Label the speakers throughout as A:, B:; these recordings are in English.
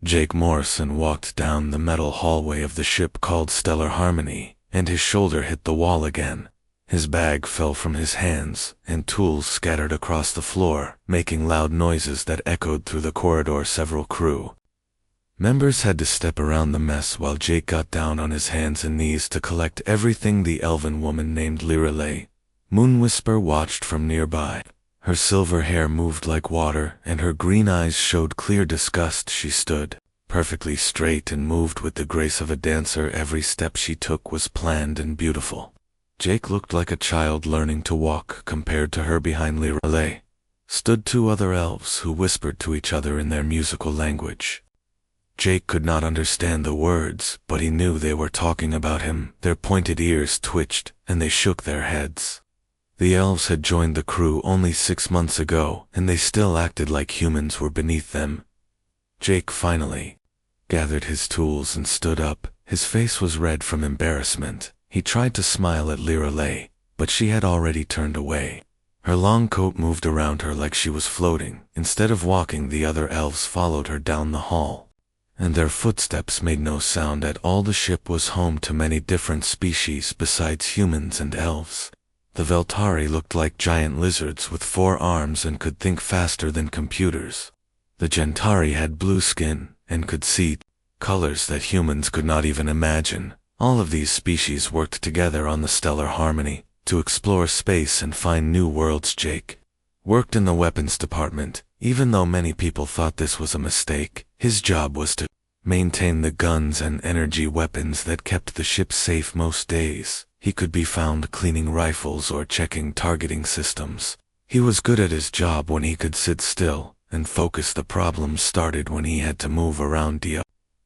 A: Jake Morrison walked down the metal hallway of the ship called Stellar Harmony, and his shoulder hit the wall again. His bag fell from his hands, and tools scattered across the floor, making loud noises that echoed through the corridor. Several crew members had to step around the mess while Jake got down on his hands and knees to collect everything. The elven woman named Lirelei, Moonwhisper, watched from nearby. Her silver hair moved like water, and her green eyes showed clear disgust. She stood perfectly straight and moved with the grace of a dancer. Every step she took was planned and beautiful. Jake looked like a child learning to walk compared to her. Behind Lirelei stood two other elves who whispered to each other in their musical language. Jake could not understand the words, but he knew they were talking about him. Their pointed ears twitched, and they shook their heads. The elves had joined the crew only 6 months ago, and they still acted like humans were beneath them. Jake finally gathered his tools and stood up. His face was red from embarrassment. He tried to smile at Lirelei, but she had already turned away. Her long coat moved around her like she was floating. Instead of walking, the other elves followed her down the hall, and their footsteps made no sound at all. The ship was home to many different species besides humans and elves. The Veltari looked like giant lizards with 4 arms and could think faster than computers. The Gentari had blue skin and could see colors that humans could not even imagine. All of these species worked together on the Stellar Harmony to explore space and find new worlds. Jake worked in the weapons department. Even though many people thought this was a mistake, his job was to maintain the guns and energy weapons that kept the ship safe. Most days, he could be found cleaning rifles or checking targeting systems. He was good at his job when he could sit still and focus. The problems started when he had to move around.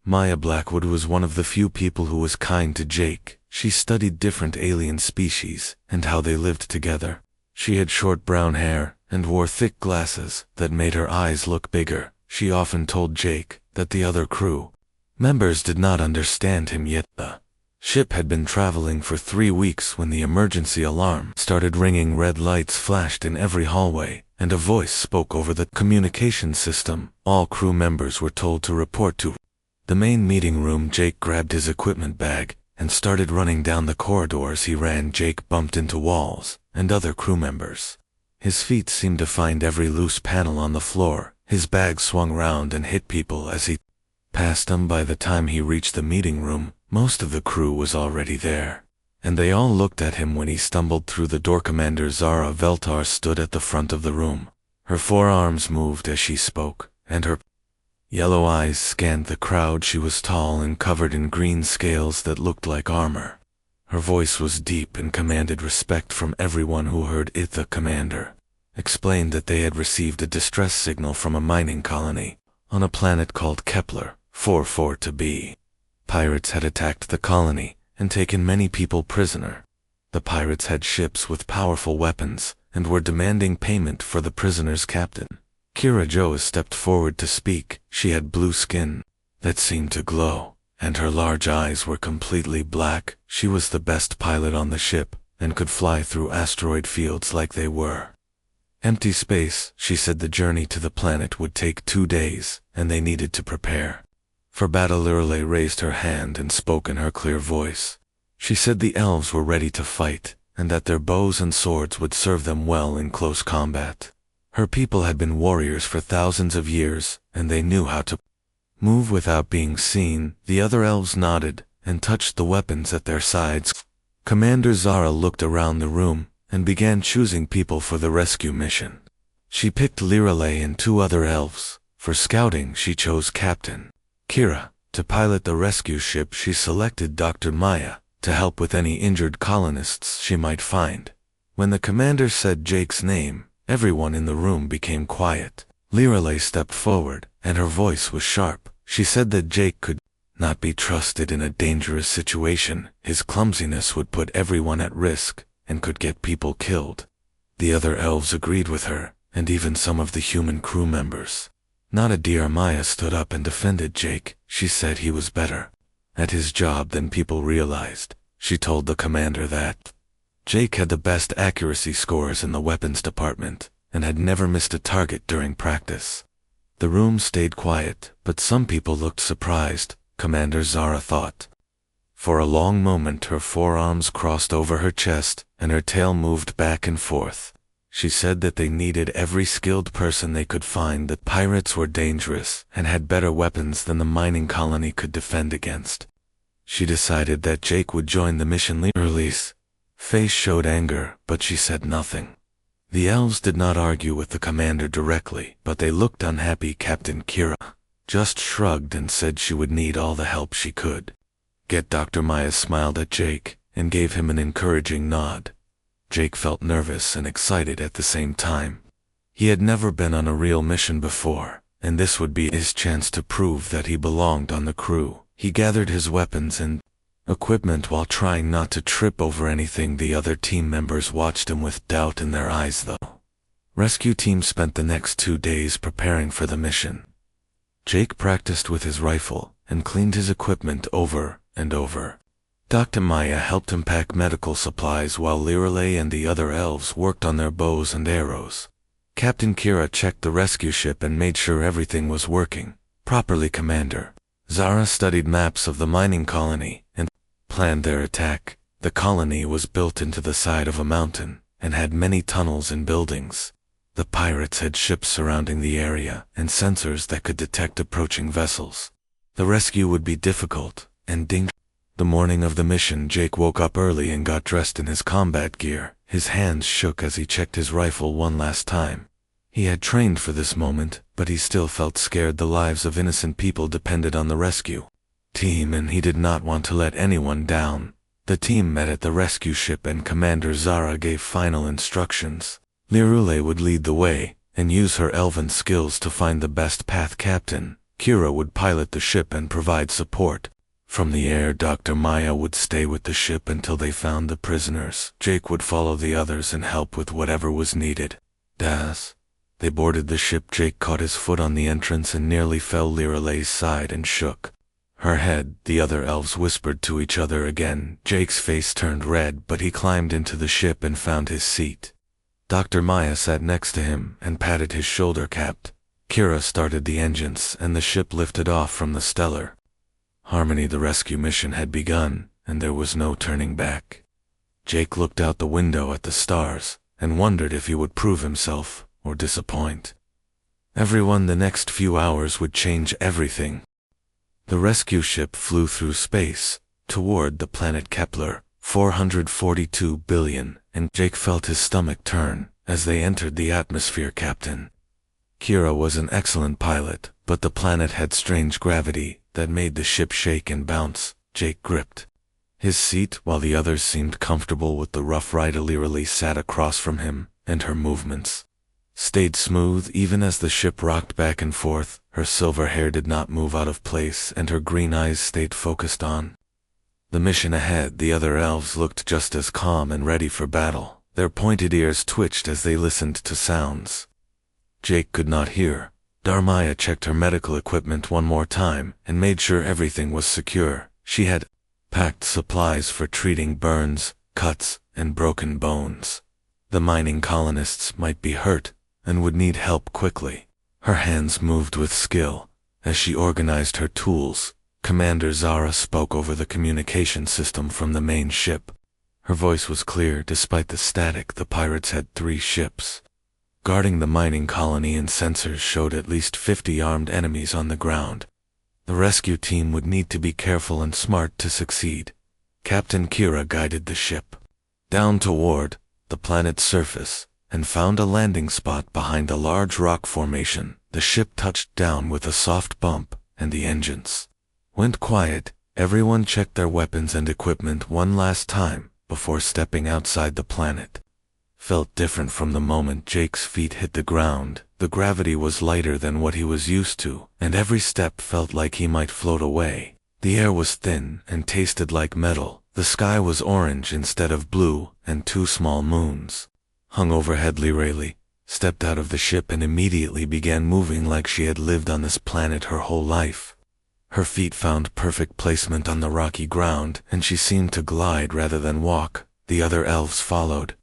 A: Maya Blackwood was one of the few people who was kind to Jake. She studied different alien species and how they lived together. She had short brown hair and wore thick glasses that made her eyes look bigger. She often told Jake that the other crew members did not understand him yet. The ship had been traveling for 3 weeks when the emergency alarm started ringing. Red lights flashed in every hallway, and a voice spoke over the communication system. All crew members were told to report to the main meeting room. Jake grabbed his equipment bag and started running down the corridors. He ran. Jake bumped into walls and other crew members. His feet seemed to find every loose panel on the floor. His bag swung round and hit people as he passed them. By the time he reached the meeting room, most of the crew was already there, and they all looked at him when he stumbled through the door. Commander Zara Veltar stood at the front of the room. Her 4 arms moved as she spoke, and her yellow eyes scanned the crowd. She was tall and covered in green scales that looked like armor. Her voice was deep and commanded respect from everyone who heard it. The commander explained that they had received a distress signal from a mining colony on a planet called Kepler 44-b. Pirates had attacked the colony and taken many people prisoner. The pirates had ships with powerful weapons and were demanding payment for the prisoners' captain. Kira Joe stepped forward to speak. She had blue skin that seemed to glow, and her large eyes were completely black. She was the best pilot on the ship and could fly through asteroid fields like they were empty space. She said the journey to the planet would take 2 days, and they needed to prepare for battle. Lirelei raised her hand and spoke in her clear voice. She said the elves were ready to fight, and that their bows and swords would serve them well in close combat. Her people had been warriors for thousands of years, and they knew how to move without being seen. The other elves nodded and touched the weapons at their sides. Commander Zara looked around the room and began choosing people for the rescue mission. She picked Lirelei and 2 other elves. For scouting, she chose Captain Kira. To pilot the rescue ship, she selected Dr. Maya to help with any injured colonists she might find. When the commander said Jake's name, everyone in the room became quiet. Lirelei stepped forward, and her voice was sharp. She said that Jake could not be trusted in a dangerous situation. His clumsiness would put everyone at risk and could get people killed. The other elves agreed with her, and even some of the human crew members. Not a dear. Maya stood up and defended Jake. She said he was better at his job than people realized. She told the commander that Jake had the best accuracy scores in the weapons department and had never missed a target during practice. The room stayed quiet, but some people looked surprised, Commander Zara thought. For a long moment her forearms crossed over her chest, and her tail moved back and forth. She said that they needed every skilled person they could find, that pirates were dangerous and had better weapons than the mining colony could defend against. She decided that Jake would join the mission release. Face showed anger, but she said nothing. The elves did not argue with the commander directly, but they looked unhappy. Captain Kira just shrugged and said she would need all the help she could get. Dr. Maya smiled at Jake and gave him an encouraging nod. Jake felt nervous and excited at the same time. He had never been on a real mission before, and this would be his chance to prove that he belonged on the crew. He gathered his weapons and equipment while trying not to trip over anything. The other team members watched him with doubt in their eyes though. Rescue team spent the next 2 days preparing for the mission. Jake practiced with his rifle and cleaned his equipment over and over. Dr. Maya helped him pack medical supplies while Lirale and the other elves worked on their bows and arrows. Captain Kira checked the rescue ship and made sure everything was working properly. Commander Zara studied maps of the mining colony and planned their attack. The colony was built into the side of a mountain and had many tunnels and buildings. The pirates had ships surrounding the area and sensors that could detect approaching vessels. The rescue would be difficult and dangerous. The morning of the mission, Jake woke up early and got dressed in his combat gear. His hands shook as he checked his rifle one last time. He had trained for this moment, but he still felt scared. The lives of innocent people depended on the rescue team, and he did not want to let anyone down. The team met at the rescue ship and Commander Zara gave final instructions. Lirule would lead the way and use her elven skills to find the best path. Captain Kira would pilot the ship and provide support from the air. Dr. Maya would stay with the ship until they found the prisoners. Jake would follow the others and help with whatever was needed. As they boarded the ship, Jake caught his foot on the entrance and nearly fell. Lirale's side and shook her head. The other elves whispered to each other again. Jake's face turned red, but he climbed into the ship and found his seat. Dr. Maya sat next to him and patted his shoulder. Capt. Kira started the engines and the ship lifted off from the Stellar Harmony. The rescue mission had begun, and there was no turning back. Jake looked out the window at the stars and wondered if he would prove himself or disappoint everyone. The next few hours would change everything. The rescue ship flew through space toward the planet Kepler 442 billion, and Jake felt his stomach turn as they entered the atmosphere. Captain Kira was an excellent pilot, but the planet had strange gravity that made the ship shake and bounce. Jake gripped his seat while the others seemed comfortable with the rough ride. Lirale sat across from him, and her movements stayed smooth even as the ship rocked back and forth. Her silver hair did not move out of place, and her green eyes stayed focused on the mission ahead. The other elves looked just as calm and ready for battle. Their pointed ears twitched as they listened to sounds Jake could not hear. Darmaya checked her medical equipment one more time and made sure everything was secure. She had packed supplies for treating burns, cuts, and broken bones. The mining colonists might be hurt and would need help quickly. Her hands moved with skill as she organized her tools. Commander Zara spoke over the communication system from the main ship. Her voice was clear despite the static. The pirates had 3 ships guarding the mining colony, and sensors showed at least 50 armed enemies on the ground. The rescue team would need to be careful and smart to succeed. Captain Kira guided the ship down toward the planet's surface and found a landing spot behind a large rock formation. The ship touched down with a soft bump, and the engines went quiet. Everyone checked their weapons and equipment one last time before stepping outside. The planet felt different from the moment Jake's feet hit the ground. The gravity was lighter than what he was used to, and every step felt like he might float away. The air was thin and tasted like metal. The sky was orange instead of blue, and 2 small moons hung overhead. Lirale stepped out of the ship and immediately began moving like she had lived on this planet her whole life. Her feet found perfect placement on the rocky ground, and she seemed to glide rather than walk. The other elves followed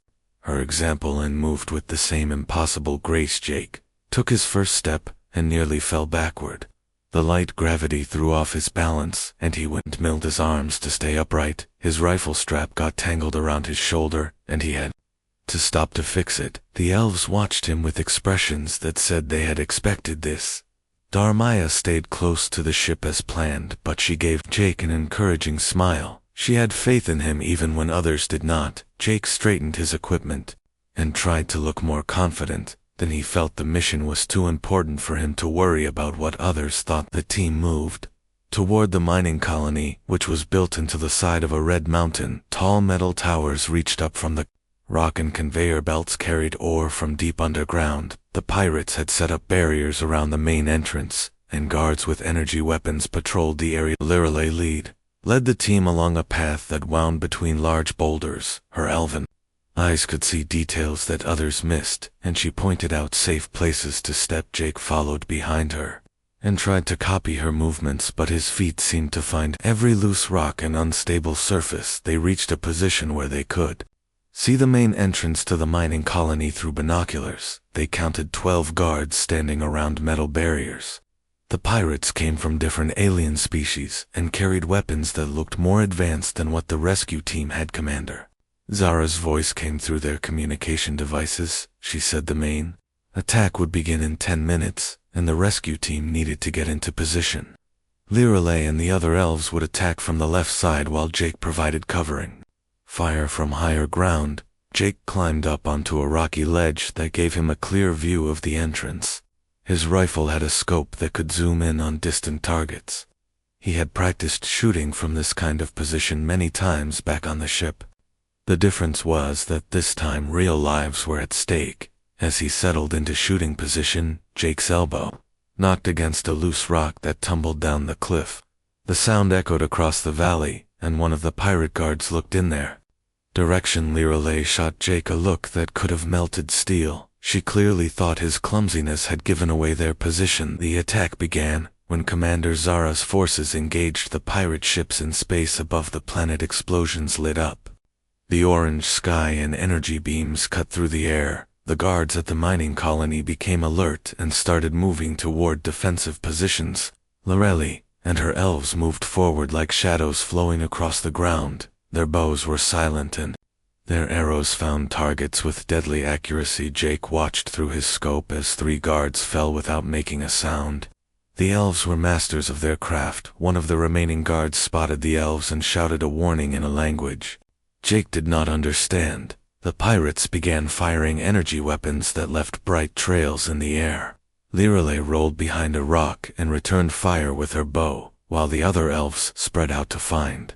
A: her example and moved with the same impossible grace. Jake took his first step and nearly fell backward. The light gravity threw off his balance, and he windmilled his arms to stay upright. His rifle strap got tangled around his shoulder, and he had to stop to fix it. The elves watched him with expressions that said they had expected this. Darmaya stayed close to the ship as planned, but she gave Jake an encouraging smile. She had faith in him even when others did not. Jake straightened his equipment and tried to look more confident. Then he felt the mission was too important for him to worry about what others thought. The team moved toward the mining colony, which was built into the side of a red mountain. Tall metal towers reached up from the rock, and conveyor belts carried ore from deep underground. The pirates had set up barriers around the main entrance, and guards with energy weapons patrolled the area. Lirelei led the team along a path that wound between large boulders. Her elven eyes could see details that others missed, and she pointed out safe places to step. Jake followed behind her and tried to copy her movements, but his feet seemed to find every loose rock and unstable surface. They reached a position where they could see the main entrance to the mining colony through binoculars. They counted 12 guards standing around metal barriers. The pirates came from different alien species and carried weapons that looked more advanced than what the rescue team had. Commander Zara's voice came through their communication devices. She said the main attack would begin in 10 minutes, and the rescue team needed to get into position. Lirelei and the other elves would attack from the left side while Jake provided covering fire from higher ground. Jake climbed up onto a rocky ledge that gave him a clear view of the entrance. His rifle had a scope that could zoom in on distant targets. He had practiced shooting from this kind of position many times back on the ship. The difference was that this time real lives were at stake. As he settled into shooting position, Jake's elbow knocked against a loose rock that tumbled down the cliff. The sound echoed across the valley, and one of the pirate guards looked in their direction. Lirelei shot Jake a look that could have melted steel. She clearly thought his clumsiness had given away their position. The attack began when Commander Zara's forces engaged the pirate ships in space above the planet. Explosions lit up the orange sky and energy beams cut through the air. The guards at the mining colony became alert and started moving toward defensive positions. Lirelei and her elves moved forward like shadows flowing across the ground. Their bows were silent and their arrows found targets with deadly accuracy. Jake watched through his scope as 3 guards fell without making a sound. The elves were masters of their craft. One of the remaining guards spotted the elves and shouted a warning in a language Jake did not understand. The pirates began firing energy weapons that left bright trails in the air. Lirelei rolled behind a rock and returned fire with her bow, while the other elves spread out to find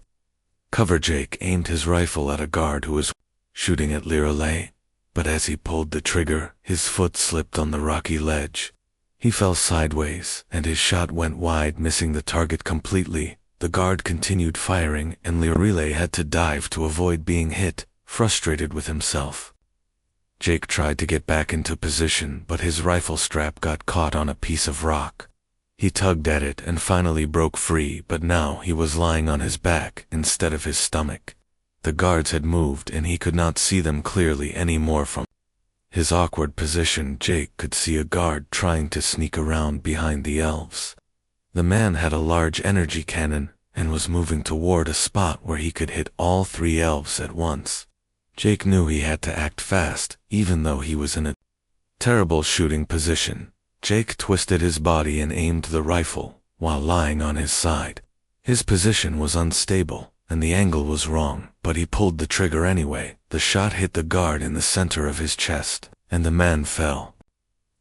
A: cover. Jake aimed his rifle at a guard who was shooting at Lirelei, but as he pulled the trigger, his foot slipped on the rocky ledge. He fell sideways, and his shot went wide, missing the target completely. The guard continued firing, and Lirelei had to dive to avoid being hit. Frustrated with himself, Jake tried to get back into position, but his rifle strap got caught on a piece of rock. He tugged at it and finally broke free, but now he was lying on his back instead of his stomach. The guards had moved, and he could not see them clearly anymore. From his awkward position, Jake could see a guard trying to sneak around behind the elves. The man had a large energy cannon and was moving toward a spot where he could hit all 3 elves at once. Jake knew he had to act fast, even though he was in a terrible shooting position. Jake twisted his body and aimed the rifle while lying on his side. His position was unstable, and the angle was wrong, but he pulled the trigger anyway. The shot hit the guard in the center of his chest, and the man fell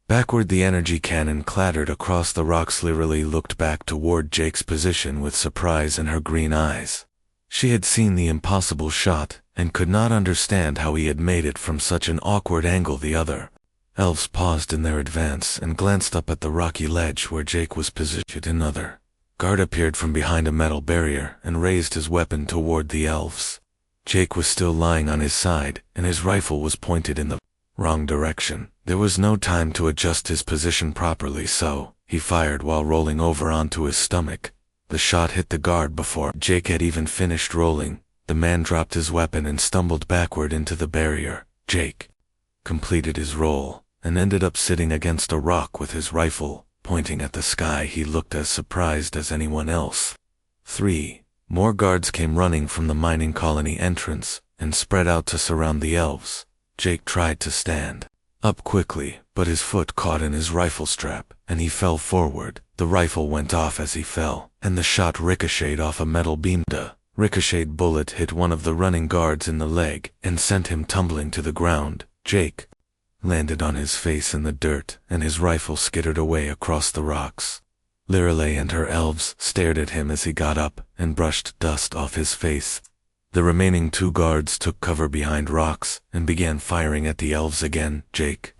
A: backward. The energy cannon clattered across the rocks. Lirelei looked back toward Jake's position with surprise in her green eyes. She had seen the impossible shot, and could not understand how he had made it from such an awkward angle. The other elves paused in their advance and glanced up at the rocky ledge where Jake was positioned. Another guard appeared from behind a metal barrier and raised his weapon toward the elves. Jake was still lying on his side, and his rifle was pointed in the wrong direction. There was no time to adjust his position properly, so he fired while rolling over onto his stomach. The shot hit the guard before Jake had even finished rolling. The man dropped his weapon and stumbled backward into the barrier. Jake completed his roll and ended up sitting against a rock with his rifle Pointing at the sky, he looked as surprised as anyone else. 3. More guards came running from the mining colony entrance and spread out to surround the elves. Jake tried to stand up quickly, but his foot caught in his rifle strap, and he fell forward. The rifle went off as he fell, and the shot ricocheted off a metal beam. The ricocheted bullet hit one of the running guards in the leg and sent him tumbling to the ground. Jake landed on his face in the dirt, and his rifle skittered away across the rocks. Lirelei and her elves stared at him as he got up and brushed dust off his face. The remaining 2 guards took cover behind rocks and began firing at the elves again. Jake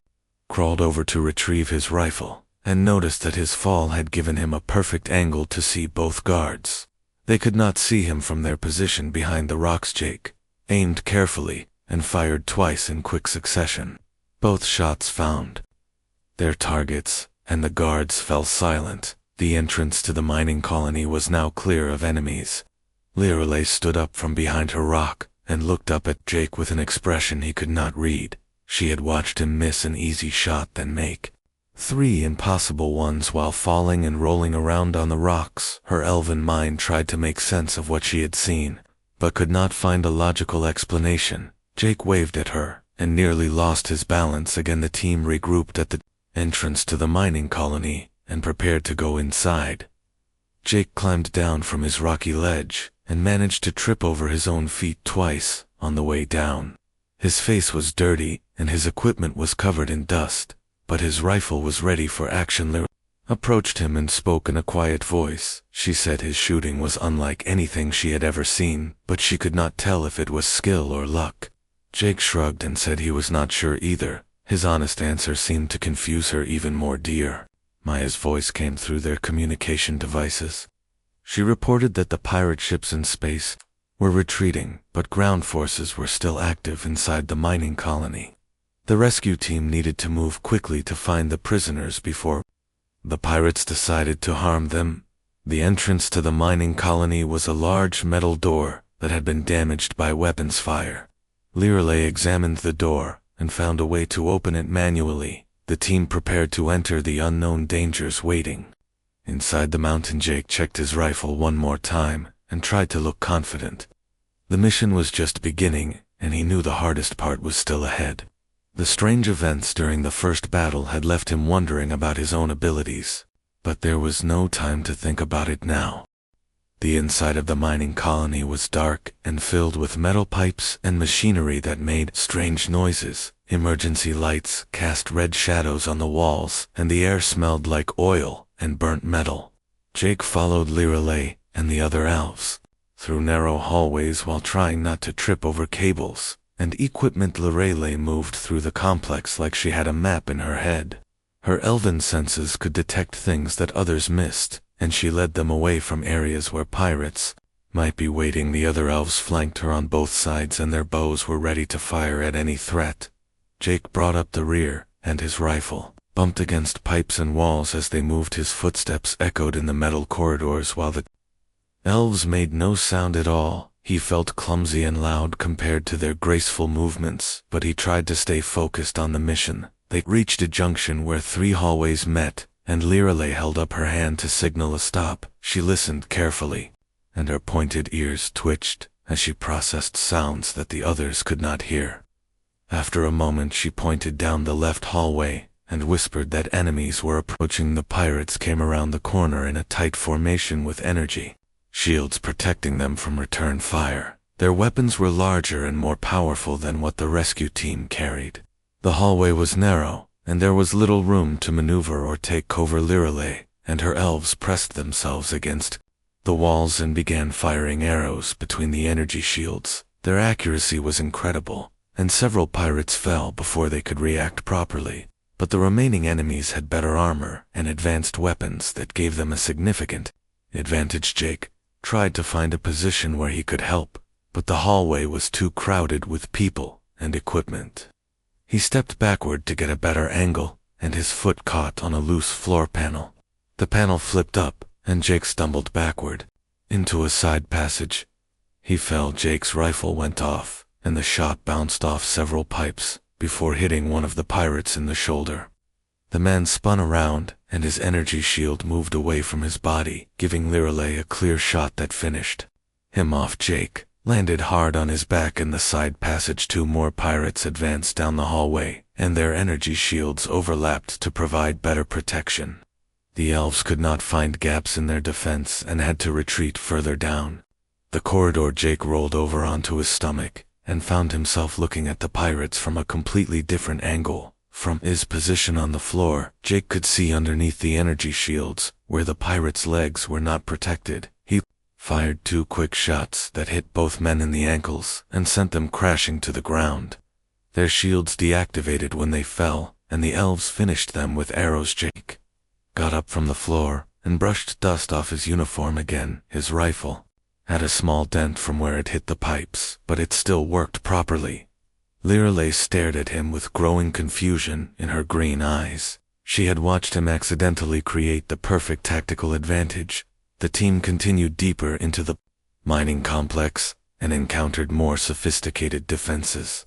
A: crawled over to retrieve his rifle and noticed that his fall had given him a perfect angle to see both guards. They could not see him from their position behind the rocks. Jake aimed carefully and fired twice in quick succession. Both shots found their targets, and the guards fell silent. The entrance to the mining colony was now clear of enemies. Lirelei stood up from behind her rock and looked up at Jake with an expression he could not read. She had watched him miss an easy shot, then make 3 impossible ones while falling and rolling around on the rocks. Her elven mind tried to make sense of what she had seen, but could not find a logical explanation. Jake waved at her and nearly lost his balance again. The team regrouped at the entrance to the mining colony and prepared to go inside. Jake climbed down from his rocky ledge and managed to trip over his own feet twice on the way down. His face was dirty and his equipment was covered in dust, but his rifle was ready for action. Lirelei approached him and spoke in a quiet voice. She said his shooting was unlike anything she had ever seen, but she could not tell if it was skill or luck. Jake shrugged and said he was not sure either. His honest answer seemed to confuse her even more. Dear Maya's voice came through their communication devices. She reported that the pirate ships in space were retreating, but ground forces were still active inside the mining colony. The rescue team needed to move quickly to find the prisoners before the pirates decided to harm them. The entrance to the mining colony was a large metal door that had been damaged by weapons fire. Lirelei examined the door and found a way to open it manually. The team prepared to enter the unknown dangers waiting. Inside the mountain, Jake checked his rifle one more time and tried to look confident. The mission was just beginning, and he knew the hardest part was still ahead. The strange events during the first battle had left him wondering about his own abilities, but there was no time to think about it now. The inside of the mining colony was dark and filled with metal pipes and machinery that made strange noises. Emergency lights cast red shadows on the walls, and the air smelled like oil and burnt metal. Jake followed Lirelei and the other elves through narrow hallways while trying not to trip over cables and equipment. Lirelei moved through the complex like she had a map in her head. Her elven senses could detect things that others missed, and she led them away from areas where pirates might be waiting. The other elves flanked her on both sides, and their bows were ready to fire at any threat. Jake brought up the rear, and his rifle bumped against pipes and walls as they moved. His footsteps echoed in the metal corridors while the elves made no sound at all. He felt clumsy and loud compared to their graceful movements, but he tried to stay focused on the mission. They reached a junction where 3 hallways met, and Lirelei held up her hand to signal a stop. She listened carefully, and her pointed ears twitched as she processed sounds that the others could not hear. After a moment, she pointed down the left hallway and whispered that enemies were approaching. The pirates came around the corner in a tight formation with energy shields protecting them from return fire. Their weapons were larger and more powerful than what the rescue team carried. The hallway was narrow, and there was little room to maneuver or take cover. Lirelei and her elves pressed themselves against the walls and began firing arrows between the energy shields. Their accuracy was incredible, and several pirates fell before they could react properly. But the remaining enemies had better armor and advanced weapons that gave them a significant advantage. Jake tried to find a position where he could help, but the hallway was too crowded with people and equipment. He stepped backward to get a better angle, and his foot caught on a loose floor panel. The panel flipped up, and Jake stumbled backward into a side passage. He fell. Jake's rifle went off, and the shot bounced off several pipes before hitting one of the pirates in the shoulder. The man spun around and his energy shield moved away from his body, giving Lirelei a clear shot that finished him off. Jake landed hard on his back in the side passage. Two more pirates advanced down the hallway, and their energy shields overlapped to provide better protection. The elves could not find gaps in their defense and had to retreat further down the corridor. Jake rolled over onto his stomach and found himself looking at the pirates from a completely different angle. From his position on the floor, Jake could see underneath the energy shields, where the pirates' legs were not protected. He fired 2 quick shots that hit both men in the ankles and sent them crashing to the ground. Their shields deactivated when they fell, and the elves finished them with arrows. Jake got up from the floor and brushed dust off his uniform again. His rifle had a small dent from where it hit the pipes, but it still worked properly. Lirelei stared at him with growing confusion in her green eyes. She had watched him accidentally create the perfect tactical advantage. The team continued deeper into the mining complex and encountered more sophisticated defenses.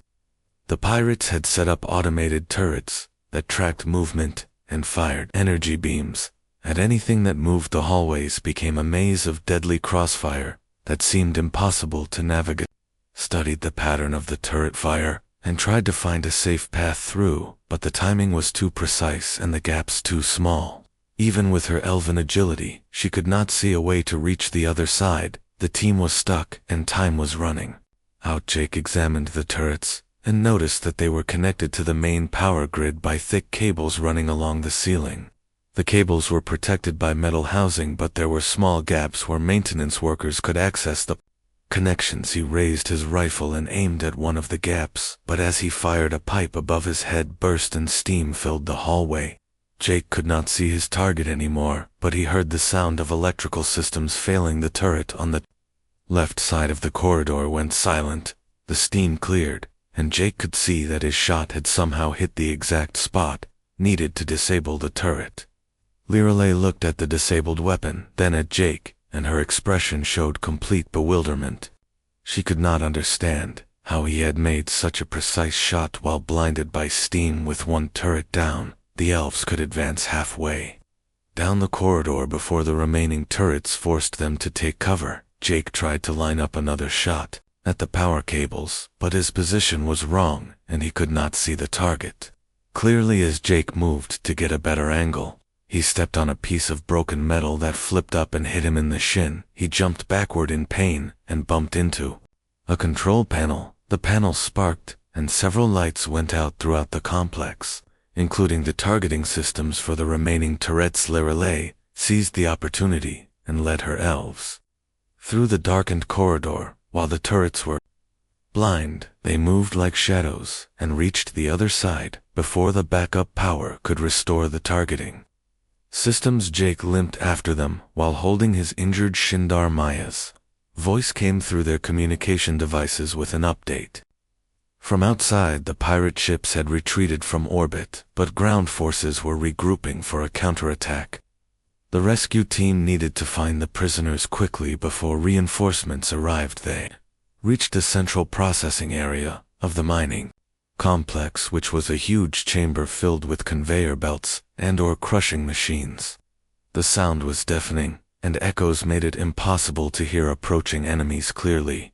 A: The pirates had set up automated turrets that tracked movement and fired energy beams at anything that moved. The hallways became a maze of deadly crossfire that seemed impossible to navigate. Studied the pattern of the turret fire and tried to find a safe path through, but the timing was too precise and the gaps too small. Even with her elven agility, she could not see a way to reach the other side. The team was stuck and time was running out. Jake examined the turrets and noticed that they were connected to the main power grid by thick cables running along the ceiling. The cables were protected by metal housing, but there were small gaps where maintenance workers could access the connections. He raised his rifle and aimed at one of the gaps, but as he fired, a pipe above his head burst and steam filled the hallway. Jake could not see his target anymore, but he heard the sound of electrical systems failing. The turret on the left side of the corridor went silent. The steam cleared, and Jake could see that his shot had somehow hit the exact spot needed to disable the turret. Lirelei looked at the disabled weapon, then at Jake, and her expression showed complete bewilderment. She could not understand how he had made such a precise shot while blinded by steam. With one turret down, the elves could advance halfway down the corridor before the remaining turrets forced them to take cover. Jake tried to line up another shot at the power cables, but his position was wrong and he could not see the target clearly. As Jake moved to get a better angle, he stepped on a piece of broken metal that flipped up and hit him in the shin. He jumped backward in pain and bumped into a control panel. The panel sparked, and several lights went out throughout the complex, including the targeting systems for the remaining turrets. Lirelei seized the opportunity and led her elves through the darkened corridor. While the turrets were blind, they moved like shadows and reached the other side before the backup power could restore the targeting systems. Jake limped after them while holding his injured Shindar. Maya's voice came through their communication devices with an update. From outside, the pirate ships had retreated from orbit, but ground forces were regrouping for a counterattack. The rescue team needed to find the prisoners quickly before reinforcements arrived. They reached the central processing area of the mining complex, which was a huge chamber filled with conveyor belts and ore crushing machines. The sound was deafening, and echoes made it impossible to hear approaching enemies clearly.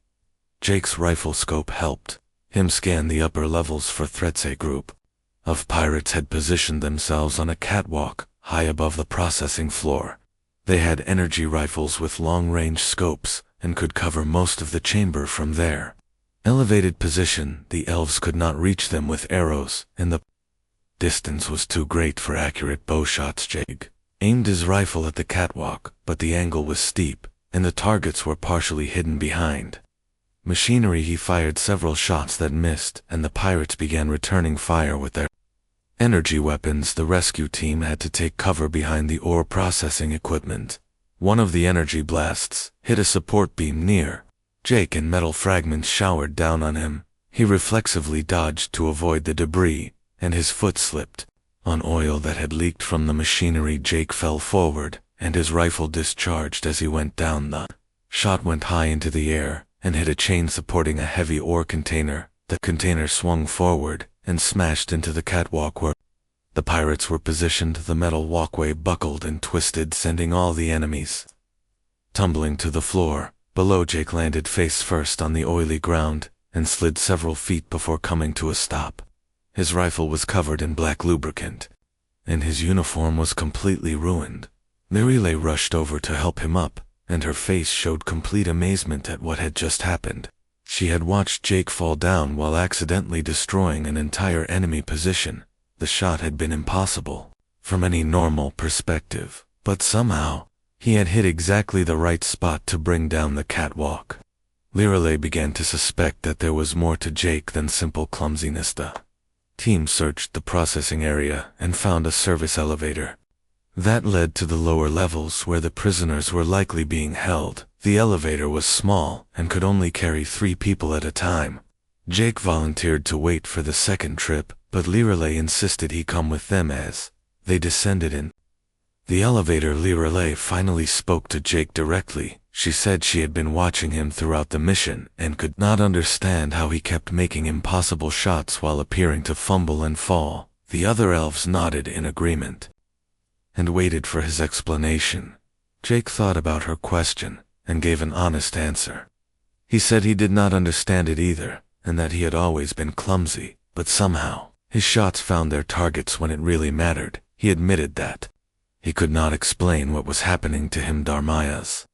A: Jake's rifle scope helped him scan the upper levels for threats. A group of pirates had positioned themselves on a catwalk high above the processing floor. They had energy rifles with long-range scopes and could cover most of the chamber from their elevated position. The elves could not reach them with arrows, and the distance was too great for accurate bow shots. Jake aimed his rifle at the catwalk, but the angle was steep, and the targets were partially hidden behind machinery. He fired several shots that missed, and the pirates began returning fire with their energy weapons. The rescue team had to take cover behind the ore processing equipment. One of the energy blasts hit a support beam near Jake, and metal fragments showered down on him. He reflexively dodged to avoid the debris, and his foot slipped on oil that had leaked from the machinery. Jake fell forward, and his rifle discharged as he went down. The shot went high into the air and hit a chain supporting a heavy ore container. The container swung forward and smashed into the catwalk where The pirates were positioned, the metal walkway buckled and twisted, sending all the enemies tumbling to the floor. Below, Jake landed face first on the oily ground and slid several feet before coming to a stop. His rifle was covered in black lubricant, and his uniform was completely ruined. Lirelei rushed over to help him up, and her face showed complete amazement at what had just happened. She had watched Jake fall down while accidentally destroying an entire enemy position. The shot had been impossible from any normal perspective, but somehow he had hit exactly the right spot to bring down the catwalk. Lirelei began to suspect that there was more to Jake than simple clumsiness. The team searched the processing area and found a service elevator that led to the lower levels where the prisoners were likely being held. The elevator was small and could only carry 3 people at a time. Jake volunteered to wait for the second trip, but Lirelei insisted he come with them as they descended in the elevator. Lirelei finally spoke to Jake directly. She said she had been watching him throughout the mission and could not understand how he kept making impossible shots while appearing to fumble and fall. The other elves nodded in agreement and waited for his explanation. Jake thought about her question and gave an honest answer. He said he did not understand it either, and that he had always been clumsy, but somehow his shots found their targets when it really mattered. He admitted that he could not explain what was happening to him. Darmaya's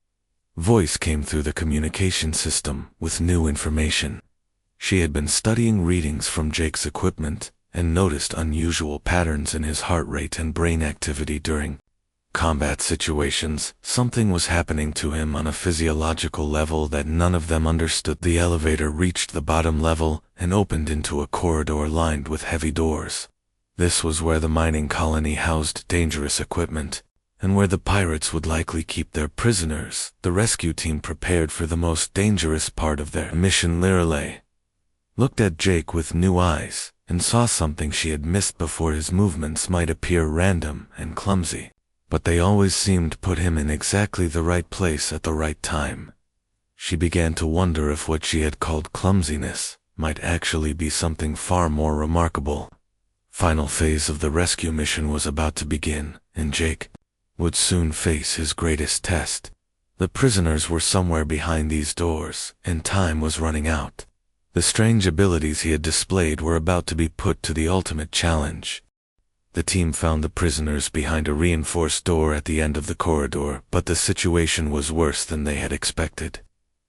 A: voice came through the communication system with new information. She had been studying readings from Jake's equipment and noticed unusual patterns in his heart rate and brain activity during combat situations. Something was happening to him on a physiological level that none of them understood. The elevator reached the bottom level and opened into a corridor lined with heavy doors. This was where the mining colony housed dangerous equipment, and where the pirates would likely keep their prisoners. The rescue team prepared for the most dangerous part of their mission. Lirelei looked at Jake with new eyes and saw something she had missed before. His movements might appear random and clumsy, but they always seemed to put him in exactly the right place at the right time. She began to wonder if what she had called clumsiness might actually be something far more remarkable. Final phase of the rescue mission was about to begin, and Jake would soon face his greatest test. The prisoners were somewhere behind these doors, and time was running out. The strange abilities he had displayed were about to be put to the ultimate challenge. The team found the prisoners behind a reinforced door at the end of the corridor, but the situation was worse than they had expected.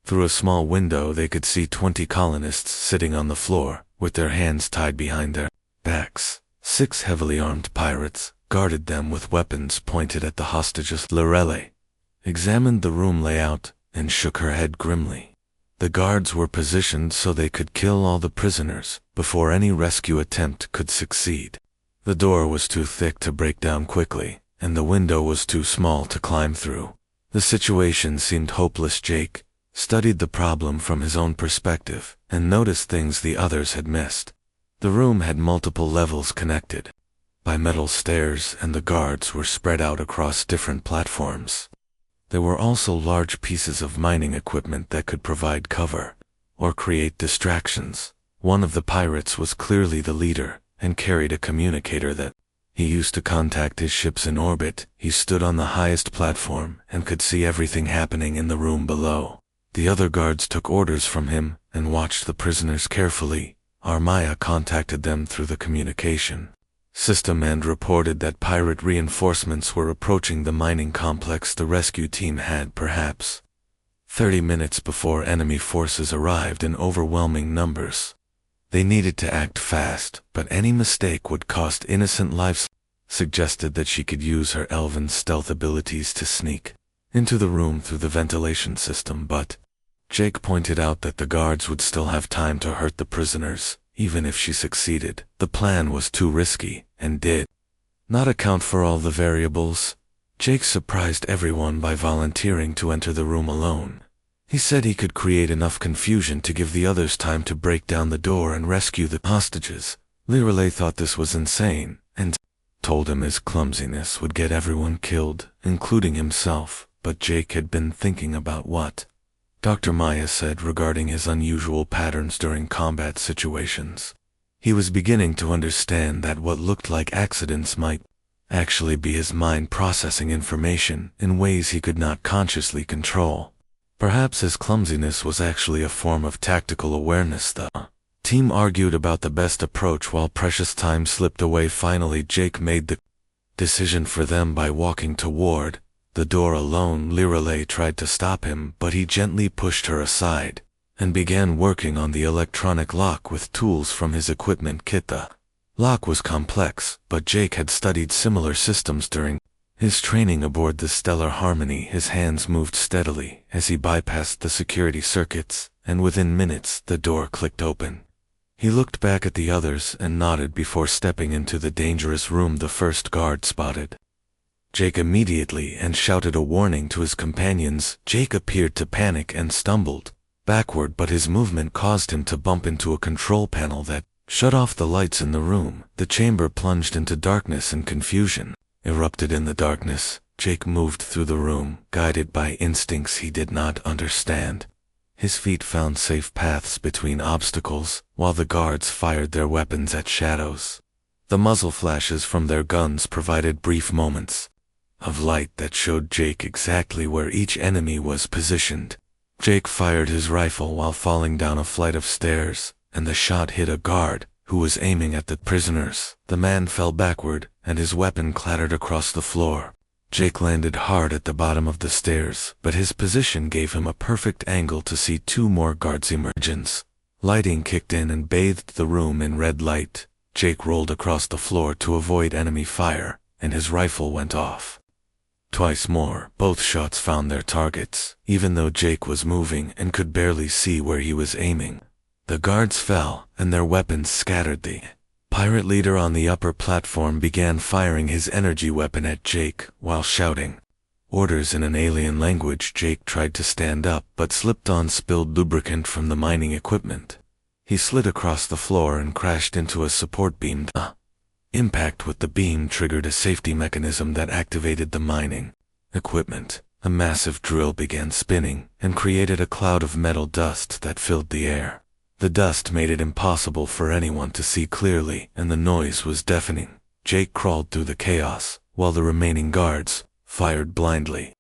A: Through a small window they could see 20 colonists sitting on the floor, with their hands tied behind their backs. 6 heavily armed pirates guarded them with weapons pointed at the hostages. Lirelei examined the room layout and shook her head grimly. The guards were positioned so they could kill all the prisoners before any rescue attempt could succeed. The door was too thick to break down quickly, and the window was too small to climb through. The situation seemed hopeless. Jake studied the problem from his own perspective and noticed things the others had missed. The room had multiple levels connected by metal stairs, and the guards were spread out across different platforms. There were also large pieces of mining equipment that could provide cover or create distractions. One of the pirates was clearly the leader and carried a communicator that he used to contact his ships in orbit. He stood on the highest platform and could see everything happening in the room below. The other guards took orders from him and watched the prisoners carefully. Armaya contacted them through the communication system and reported that pirate reinforcements were approaching the mining complex. The rescue team had perhaps 30 minutes before enemy forces arrived in overwhelming numbers. They needed to act fast, but any mistake would cost innocent lives. Suggested that she could use her elven stealth abilities to sneak into the room through the ventilation system, but Jake pointed out that the guards would still have time to hurt the prisoners, even if she succeeded. The plan was too risky, and did not account for all the variables. Jake surprised everyone by volunteering to enter the room alone. He said he could create enough confusion to give the others time to break down the door and rescue the hostages. Lirelei thought this was insane, and told him his clumsiness would get everyone killed, including himself, but Jake had been thinking about what Dr. Maya said regarding his unusual patterns during combat situations. He was beginning to understand that what looked like accidents might actually be his mind processing information in ways he could not consciously control. Perhaps his clumsiness was actually a form of tactical awareness. The team argued about the best approach while precious time slipped away. Finally, Jake made the decision for them by walking toward the door alone. Lirelei tried to stop him, but he gently pushed her aside and began working on the electronic lock with tools from his equipment kit. The lock was complex, but Jake had studied similar systems during his training aboard the Stellar Harmony. His hands moved steadily as he bypassed the security circuits, and within minutes the door clicked open. He looked back at the others and nodded before stepping into the dangerous room the first guard spotted Jake immediately and shouted a warning to his companions. Jake appeared to panic and stumbled backward, but his movement caused him to bump into a control panel that shut off the lights in the room. The chamber plunged into darkness, and confusion erupted in the darkness. Jake moved through the room, guided by instincts he did not understand. His feet found safe paths between obstacles, while the guards fired their weapons at shadows. The muzzle flashes from their guns provided brief moments of light that showed Jake exactly where each enemy was positioned. Jake fired his rifle while falling down a flight of stairs, and the shot hit a guard who was aiming at the prisoners. The man fell backward, and his weapon clattered across the floor. Jake landed hard at the bottom of the stairs, but his position gave him a perfect angle to see two more guards emerge. Lighting kicked in and bathed the room in red light. Jake rolled across the floor to avoid enemy fire, and his rifle went off. Twice more, both shots found their targets, even though Jake was moving and could barely see where he was aiming. The guards fell, and their weapons scattered. The pirate leader on the upper platform began firing his energy weapon at Jake while shouting orders in an alien language. Jake tried to stand up but slipped on spilled lubricant from the mining equipment. He slid across the floor and crashed into a support beam. The impact with the beam triggered a safety mechanism that activated the mining equipment. A massive drill began spinning and created a cloud of metal dust that filled the air. The dust made it impossible for anyone to see clearly, and the noise was deafening. Jake crawled through the chaos, while the remaining guards fired blindly.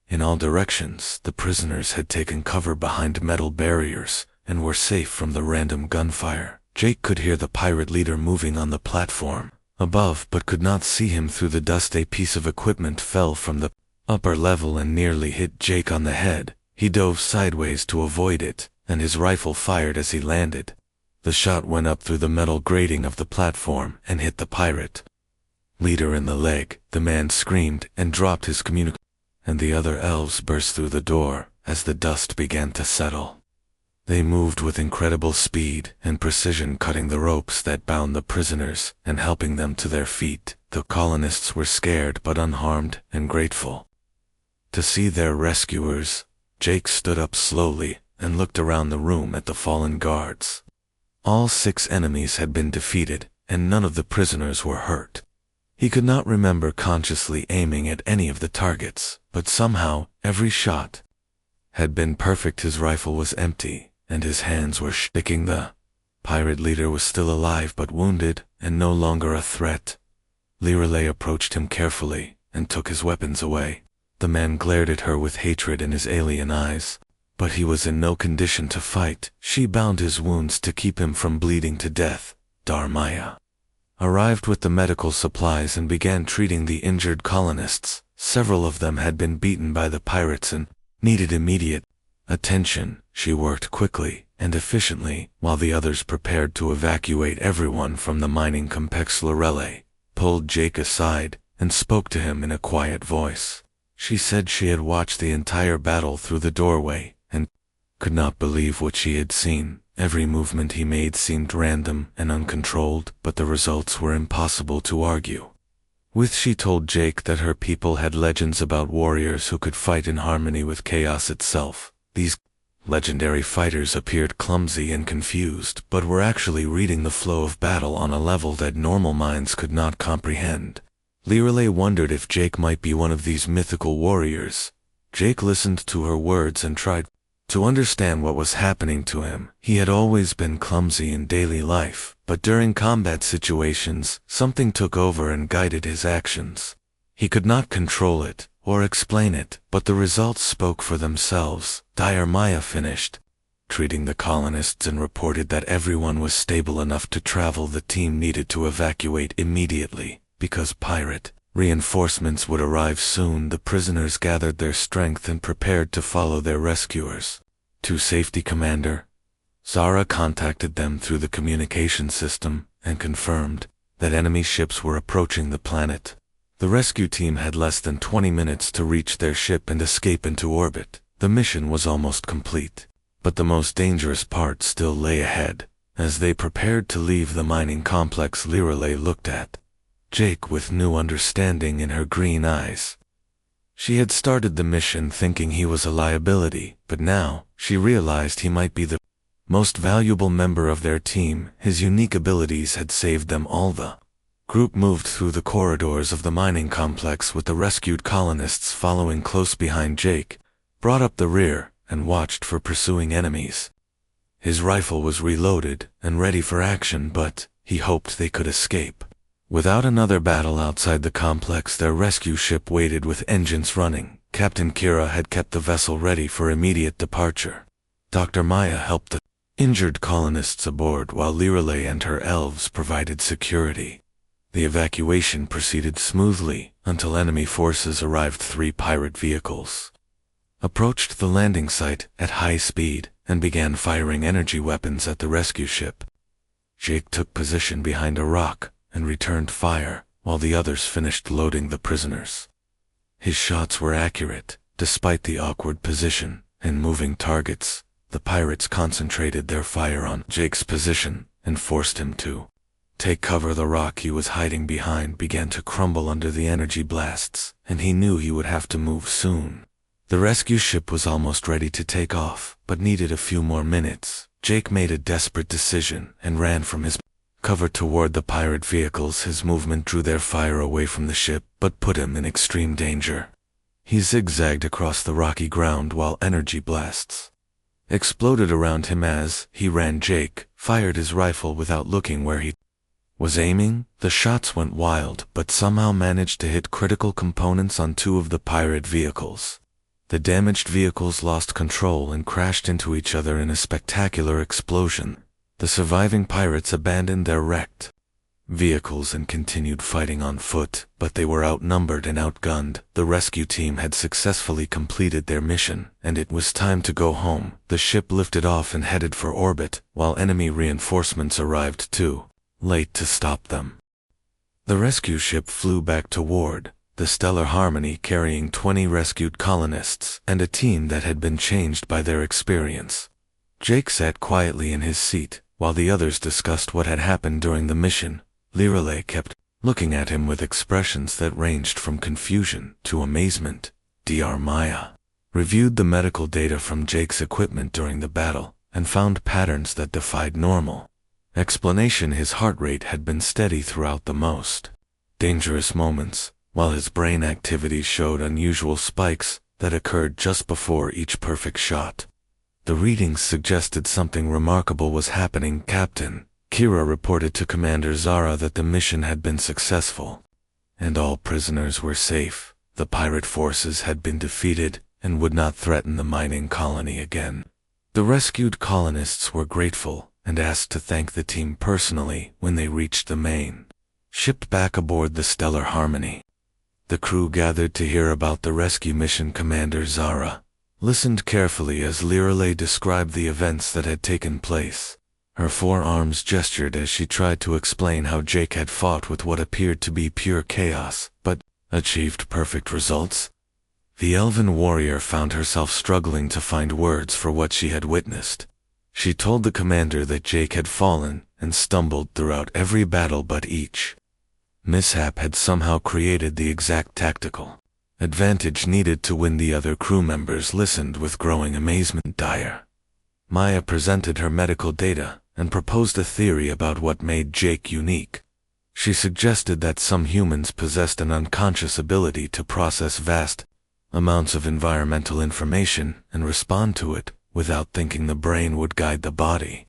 A: In all directions, the prisoners had taken cover behind metal barriers and were safe from the random gunfire. Jake could hear the pirate leader moving on the platform above, but could not see him through the dust. A piece of equipment fell from the upper level and nearly hit Jake on the head. He dove sideways to avoid it, and his rifle fired as he landed. The shot went up through the metal grating of the platform and hit the pirate leader in the leg. The man screamed and dropped his communicator, and the other elves burst through the door as the dust began to settle. They moved with incredible speed and precision, cutting the ropes that bound the prisoners and helping them to their feet. The colonists were scared but unharmed and grateful to see their rescuers. Jake stood up slowly and looked around the room at the fallen guards. All 6 enemies had been defeated, and none of the prisoners were hurt. He could not remember consciously aiming at any of the targets, but somehow every shot had been perfect. His rifle was empty, and his hands were shaking. The pirate leader was still alive but wounded, and no longer a threat. Lirelei approached him carefully and took his weapons away. The man glared at her with hatred in his alien eyes, but he was in no condition to fight. She bound his wounds to keep him from bleeding to death. Darmaya arrived with the medical supplies and began treating the injured colonists. Several of them had been beaten by the pirates and needed immediate attention. She worked quickly and efficiently, while the others prepared to evacuate everyone from the mining complex. Lirelei pulled Jake aside and spoke to him in a quiet voice. She said she had watched the entire battle through the doorway and could not believe what she had seen. Every movement he made seemed random and uncontrolled, but the results were impossible to argue with. She told Jake that her people had legends about warriors who could fight in harmony with chaos itself. These legendary fighters appeared clumsy and confused, but were actually reading the flow of battle on a level that normal minds could not comprehend. Lirelei wondered if Jake might be one of these mythical warriors. Jake listened to her words and tried to understand what was happening to him. He had always been clumsy in daily life, But during combat situations, something took over and guided his actions. He could not control it or explain it, but the results spoke for themselves. Maya finished treating the colonists and reported that everyone was stable enough to travel. The team needed to evacuate immediately, because pirate reinforcements would arrive soon. The prisoners gathered their strength and prepared to follow their rescuers to safety. Commander Zara contacted them through the communication system and confirmed that enemy ships were approaching the planet. The rescue team had less than 20 minutes to reach their ship and escape into orbit. The mission was almost complete, but the most dangerous part still lay ahead. As they prepared to leave the mining complex, Lirelei looked at Jake with new understanding in her green eyes. She had started the mission thinking he was a liability, but now she realized he might be the most valuable member of their team. His unique abilities had saved them all. The group moved through the corridors of the mining complex with the rescued colonists following close behind. Jake brought up the rear and watched for pursuing enemies. His rifle was reloaded and ready for action, but he hoped they could escape. Without another battle outside the complex, their rescue ship waited with engines running. Captain Kira had kept the vessel ready for immediate departure. Dr. Maya helped the injured colonists aboard while Lirelei and her elves provided security. The evacuation proceeded smoothly until enemy forces arrived. 3 pirate vehicles approached the landing site at high speed and began firing energy weapons at the rescue ship. Jake took position behind a rock and returned fire while the others finished loading the prisoners. His shots were accurate, despite the awkward position and moving targets. The pirates concentrated their fire on Jake's position and forced him to take cover. The rock he was hiding behind began to crumble under the energy blasts, and he knew he would have to move soon. The rescue ship was almost ready to take off, but needed a few more minutes. Jake made a desperate decision and ran from his cover toward the pirate vehicles. His movement drew their fire away from the ship, but put him in extreme danger. He zigzagged across the rocky ground while energy blasts exploded around him. As he ran, Jake fired his rifle without looking where he was aiming. The shots went wild, but somehow managed to hit critical components on 2 of the pirate vehicles. The damaged vehicles lost control and crashed into each other in a spectacular explosion. The surviving pirates abandoned their wrecked vehicles and continued fighting on foot, but they were outnumbered and outgunned. The rescue team had successfully completed their mission, and it was time to go home. The ship lifted off and headed for orbit, while enemy reinforcements arrived too late to stop them. The rescue ship flew back toward the Stellar Harmony, carrying 20 rescued colonists and a team that had been changed by their experience. Jake sat quietly in his seat while the others discussed what had happened during the mission. Lirelei kept looking at him with expressions that ranged from confusion to amazement. Dr. Maya reviewed the medical data from Jake's equipment during the battle and found patterns that defied normal explanation. His heart rate had been steady throughout the most dangerous moments, while his brain activity showed unusual spikes that occurred just before each perfect shot. The readings suggested something remarkable was happening. Captain Kira reported to Commander Zara that the mission had been successful, and all prisoners were safe. The pirate forces had been defeated and would not threaten the mining colony again. The rescued colonists were grateful and asked to thank the team personally when they reached the main ship back aboard the Stellar Harmony. The crew gathered to hear about the rescue mission. Commander Zara listened carefully as Lirelei described the events that had taken place. Her forearms gestured as she tried to explain how Jake had fought with what appeared to be pure chaos, but achieved perfect results. The elven warrior found herself struggling to find words for what she had witnessed. She told the commander that Jake had fallen and stumbled throughout every battle, but each mishap had somehow created the exact tactical advantage needed to win. The other crew members listened with growing amazement. Dr. Maya presented her medical data and proposed a theory about what made Jake unique. She suggested that some humans possessed an unconscious ability to process vast amounts of environmental information and respond to it without thinking. The brain would guide the body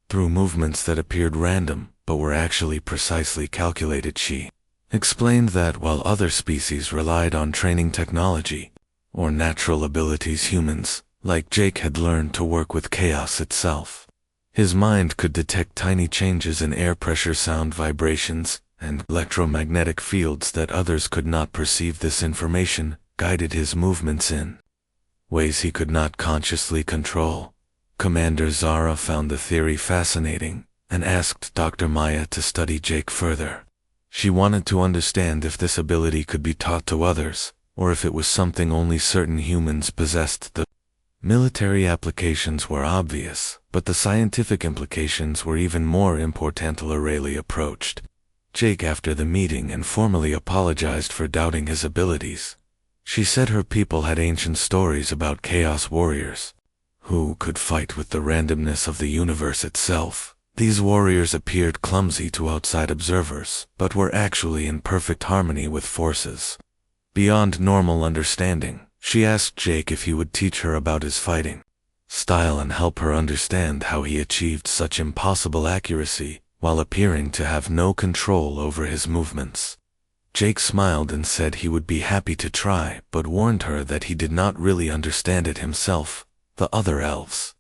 A: through movements that appeared random but were actually precisely calculated. She explained that while other species relied on training technology or natural abilities, humans, like Jake, had learned to work with chaos itself. His mind could detect tiny changes in air pressure, sound vibrations, and electromagnetic fields that others could not perceive. This information guided his movements in ways he could not consciously control. Commander Zara found the theory fascinating and asked Dr. Maya to study Jake further. She wanted to understand if this ability could be taught to others, or if it was something only certain humans possessed. The military applications were obvious, but the scientific implications were even more important. Rayleigh approached Jake after the meeting and formally apologized for doubting his abilities. She said her people had ancient stories about chaos warriors who could fight with the randomness of the universe itself. These warriors appeared clumsy to outside observers, but were actually in perfect harmony with forces beyond normal understanding. She asked Jake if he would teach her about his fighting style and help her understand how he achieved such impossible accuracy while appearing to have no control over his movements. Jake smiled and said he would be happy to try, but warned her that he did not really understand it himself. The other elves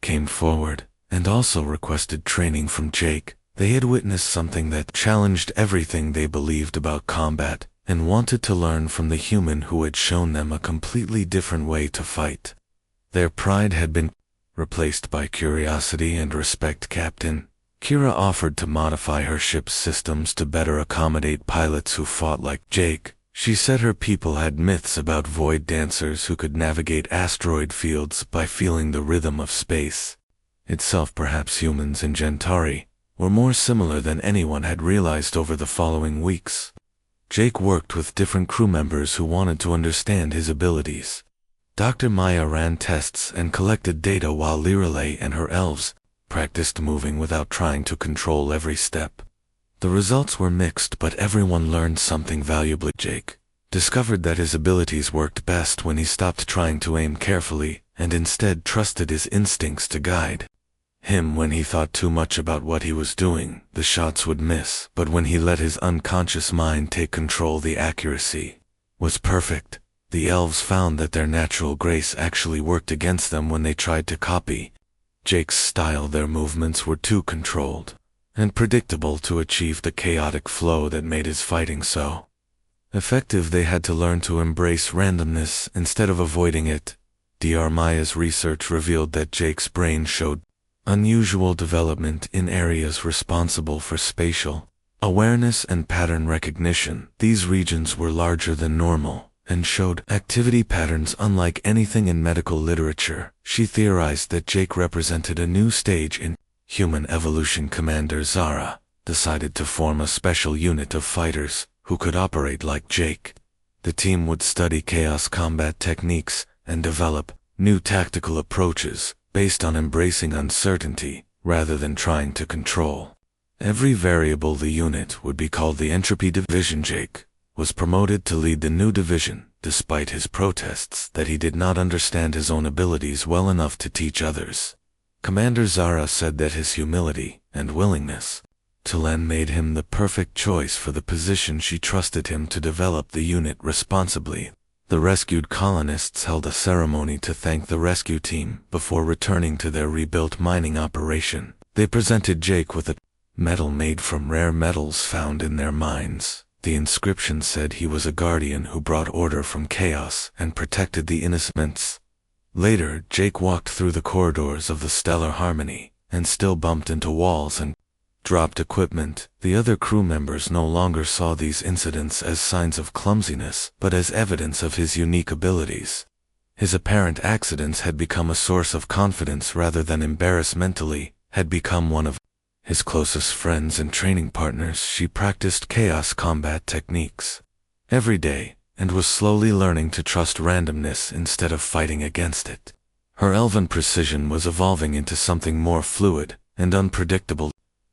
A: came forward and also requested training from Jake. They had witnessed something that challenged everything they believed about combat and wanted to learn from the human who had shown them a completely different way to fight. Their pride had been replaced by curiosity and respect. Captain Kira offered to modify her ship's systems to better accommodate pilots who fought like Jake. She said her people had myths about void dancers who could navigate asteroid fields by feeling the rhythm of space itself. Perhaps humans and Gentari were more similar than anyone had realized. Over the following weeks, Jake worked with different crew members who wanted to understand his abilities. Dr. Maya ran tests and collected data while Lirelei and her elves practiced moving without trying to control every step. The results were mixed, but everyone learned something valuable. Jake discovered that his abilities worked best when he stopped trying to aim carefully and instead trusted his instincts to guide him. When he thought too much about what he was doing, the shots would miss, but when he let his unconscious mind take control, the accuracy was perfect. The elves found that their natural grace actually worked against them when they tried to copy Jake's style. Their movements were too controlled and predictable to achieve the chaotic flow that made his fighting so effective. They had to learn to embrace randomness instead of avoiding it. Dr. Maya's research revealed that Jake's brain showed unusual development in areas responsible for spatial awareness and pattern recognition. These regions were larger than normal and showed activity patterns unlike anything in medical literature. She theorized that Jake represented a new stage in human evolution. Commander Zara decided to form a special unit of fighters who could operate like Jake. The team would study chaos combat techniques and develop new tactical approaches based on embracing uncertainty rather than trying to control every variable. The unit would be called the Entropy Division. Jake was promoted to lead the new division, despite his protests that he did not understand his own abilities well enough to teach others. Commander Zara said that his humility and willingness to learn made him the perfect choice for the position. She trusted him to develop the unit responsibly. The rescued colonists held a ceremony to thank the rescue team before returning to their rebuilt mining operation. They presented Jake with a medal made from rare metals found in their mines. The inscription said he was a guardian who brought order from chaos and protected the innocents. Later, Jake walked through the corridors of the Stellar Harmony and still bumped into walls and dropped equipment. The other crew members no longer saw these incidents as signs of clumsiness, but as evidence of his unique abilities. His apparent accidents had become a source of confidence rather than embarrassment. Had become one of his closest friends and training partners. She practiced chaos combat techniques every day and was slowly learning to trust randomness instead of fighting against it. Her elven precision was evolving into something more fluid and unpredictable.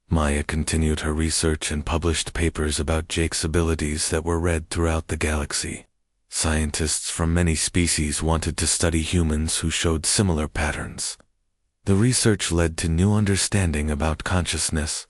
A: Maya continued her research and published papers about Jake's abilities that were read throughout the galaxy. Scientists from many species wanted to study humans who showed similar patterns. The research led to new understanding about consciousness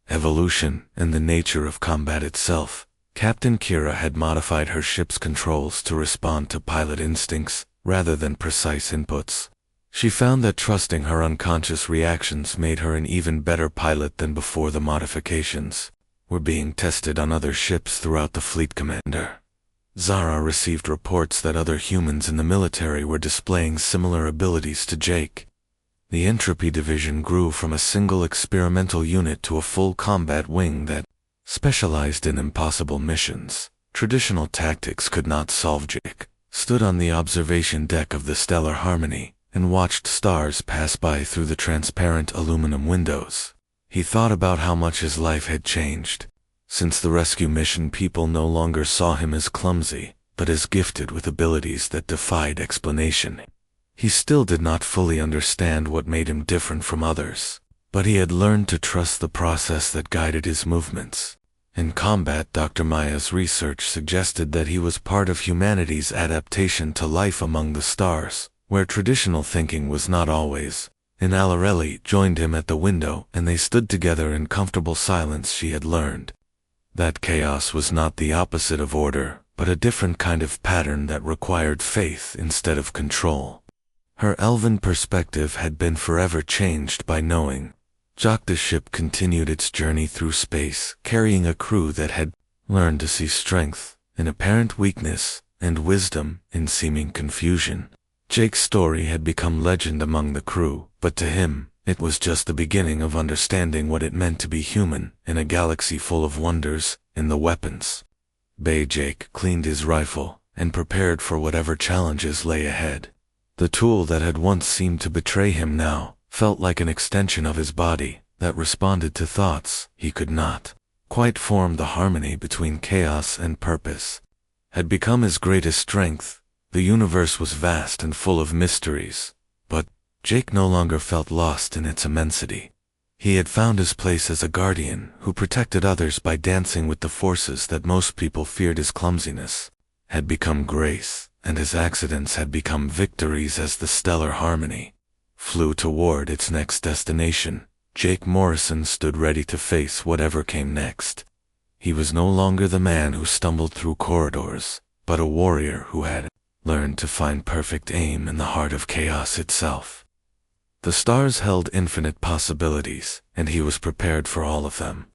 A: evolution, and the nature of combat itself. Captain Kira had modified her ship's controls to respond to pilot instincts rather than precise inputs. She found that trusting her unconscious reactions made her an even better pilot than before. The modifications were being tested on other ships throughout the fleet. Commander Zara received reports that other humans in the military were displaying similar abilities to Jake. The Entropy Division grew from a single experimental unit to a full combat wing that specialized in impossible missions. Traditional tactics could not solve. Jake stood on the observation deck of the Stellar Harmony and watched stars pass by through the transparent aluminum windows. He thought about how much his life had changed. Since the rescue mission, people no longer saw him as clumsy, but as gifted with abilities that defied explanation. He still did not fully understand what made him different from others, but he had learned to trust the process that guided his movements. In combat, Dr. Maya's research suggested that he was part of humanity's adaptation to life among the stars, where traditional thinking was not always. Alarelli joined him at the window, and they stood together in comfortable silence. She had learned that chaos was not the opposite of order, but a different kind of pattern that required faith instead of control. Her elven perspective had been forever changed by knowing. The ship continued its journey through space, carrying a crew that had learned to see strength in apparent weakness and wisdom in seeming confusion. Jake's story had become legend among the crew, but to him, it was just the beginning of understanding what it meant to be human in a galaxy full of wonders in the weapons bay. Jake cleaned his rifle and prepared for whatever challenges lay ahead. The tool that had once seemed to betray him now felt like an extension of his body that responded to thoughts he could not quite form. The harmony between chaos and purpose had become his greatest strength. The universe was vast and full of mysteries, but Jake no longer felt lost in its immensity. He had found his place as a guardian who protected others by dancing with the forces that most people feared. His clumsiness had become grace, and his accidents had become victories. As the Stellar Harmony flew toward its next destination, Jake Morrison stood ready to face whatever came next. He was no longer the man who stumbled through corridors, but a warrior who had learned to find perfect aim in the heart of chaos itself. The stars held infinite possibilities, and he was prepared for all of them.